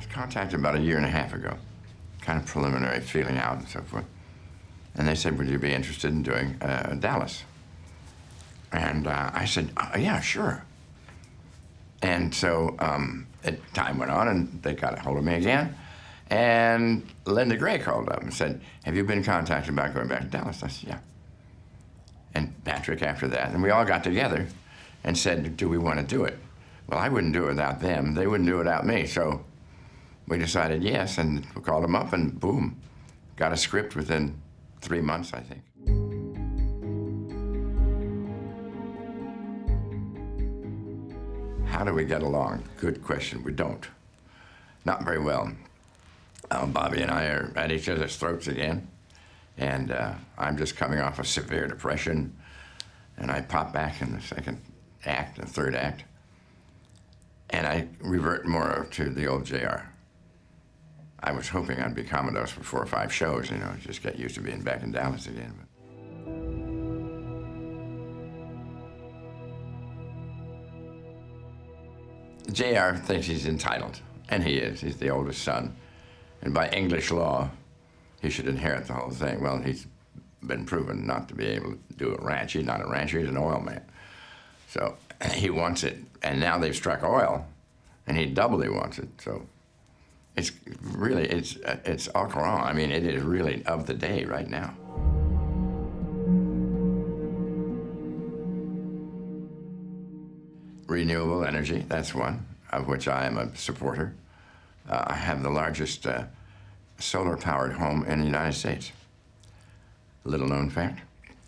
was contacted about a year and a half ago, kind of preliminary feeling out and so forth. And they said, would you be interested in doing Dallas? And I said, yeah, sure. And so time went on, and they got a hold of me again. And Linda Gray called up and said, have you been contacted about going back to Dallas? I said, yeah. And Patrick after that. And we all got together and said, do we want to do it? Well, I wouldn't do it without them. They wouldn't do it without me. So we decided yes, and we called them up, and boom, got a script within 3 months, I think. How do we get along? Good question. We don't. Not very well. Bobby and I are at each other's throats again, and I'm just coming off a severe depression, and I pop back in the second act, the third act, and I revert more to the old JR. I was hoping I'd be Commodus for 4 or 5 shows, you know, just get used to being back in Dallas again. But JR thinks he's entitled, and he is. He's the oldest son. And by English law, he should inherit the whole thing. Well, he's been proven not to be able to do a ranch. He's not a rancher, he's an oil man. So he wants it, and now they've struck oil, and he doubly wants it. So it's really, it's au courant. I mean, it is really of the day right now. Renewable energy, that's one, of which I am a supporter. I have the largest solar-powered home in the United States. Little known fact.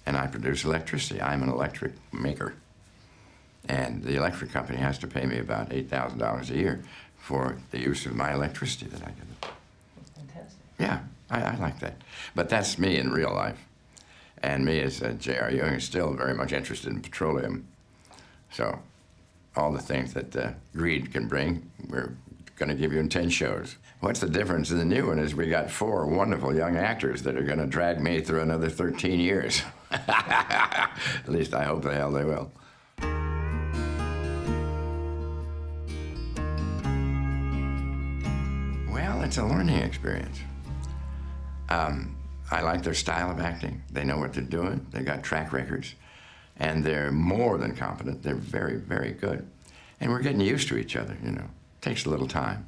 And I produce electricity. I'm an electric maker. And the electric company has to pay me about $8,000 a year for the use of my electricity that I give them. That's fantastic. Yeah, I like that. But that's me in real life. And me as J.R. Ewing is still very much interested in petroleum. So all the things that greed can bring, we're going to give you in 10 shows. What's the difference in the new one is we got 4 wonderful young actors that are going to drag me through another 13 years. At least I hope the hell they will. Well, it's a learning experience. I like their style of acting. They know what they're doing. They got track records. And they're more than competent. They're very, very good. And we're getting used to each other, you know. Takes a little time.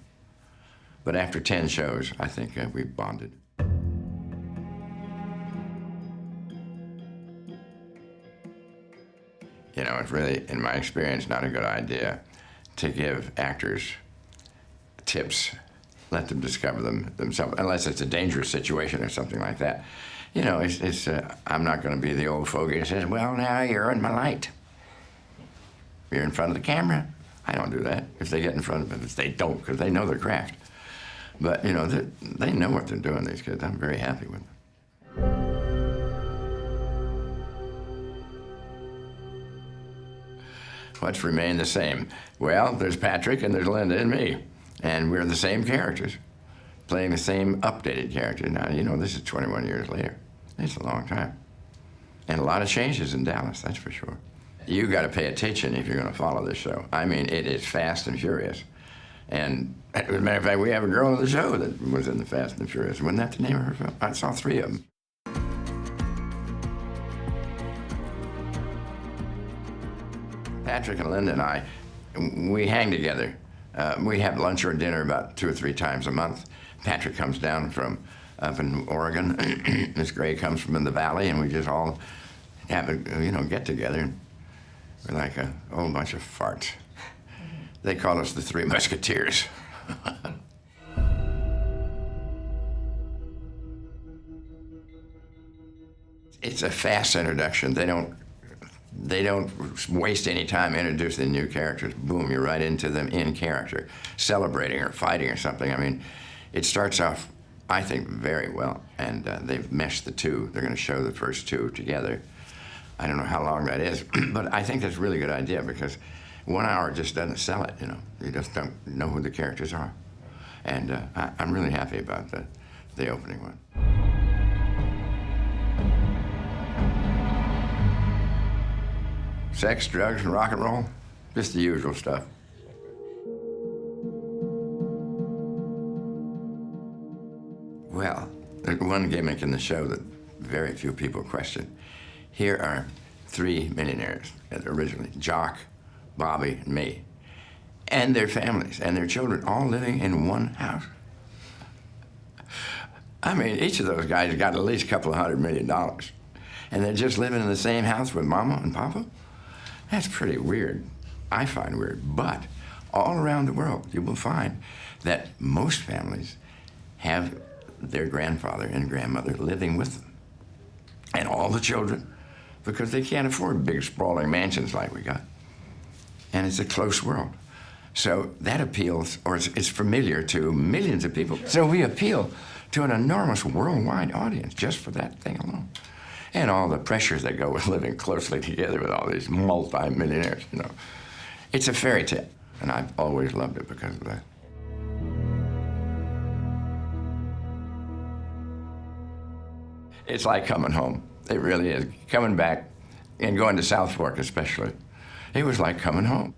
But after 10 shows, I think we've bonded. You know, it's really, in my experience, not a good idea to give actors tips. Let them discover them themselves, unless it's a dangerous situation or something like that. You know, I'm not going to be the old fogey that says, well, now you're in my light. You're in front of the camera. I don't do that. If they get in front of it, they don't, because they know their craft. But, you know, they know what they're doing, these kids. I'm very happy with them. What's remained the same? Well, there's Patrick and there's Linda and me. And we're the same characters, playing the same updated character. Now, you know, this is 21 years later. It's a long time. And a lot of changes in Dallas, that's for sure. You got to pay attention if you're going to follow this show. I mean, it is fast and furious. And as a matter of fact, we have a girl on the show that was in the Fast and Furious. Wasn't that the name of her film? I saw 3 of them. Patrick and Linda and I, we hang together. We have lunch or dinner about 2 or 3 times a month. Patrick comes down from up in Oregon. Miss Gray comes from in the valley, and we just all have a, you know, get together. We're like a whole bunch of farts. They call us the 3 Musketeers. It's a fast introduction. They don't waste any time introducing new characters. Boom, you're right into them in character, celebrating or fighting or something. I mean, it starts off, I think, very well, and they've meshed the 2. They're going to show the first 2 together. I don't know how long that is, but I think that's a really good idea, because 1 hour just doesn't sell it, you know. You just don't know who the characters are. And I'm really happy about the opening one. Sex, drugs, and rock and roll, just the usual stuff. Well, there's one gimmick in the show that very few people question. Here are 3 millionaires originally, Jock, Bobby, and me, and their families and their children all living in one house. I mean, each of those guys got at least a couple of $100 million. And they're just living in the same house with Mama and Papa? That's pretty weird. I find weird. But all around the world, you will find that most families have their grandfather and grandmother living with them. And all the children, because they can't afford big, sprawling mansions like we got. And it's a close world. So that appeals, or it's familiar to millions of people. Sure. So we appeal to an enormous worldwide audience just for that thing alone. And all the pressures that go with living closely together with all these multi-millionaires, you know. It's a fairy tale, and I've always loved it because of that. It's like coming home. It really is. Coming back and going to South Fork especially. It was like coming home.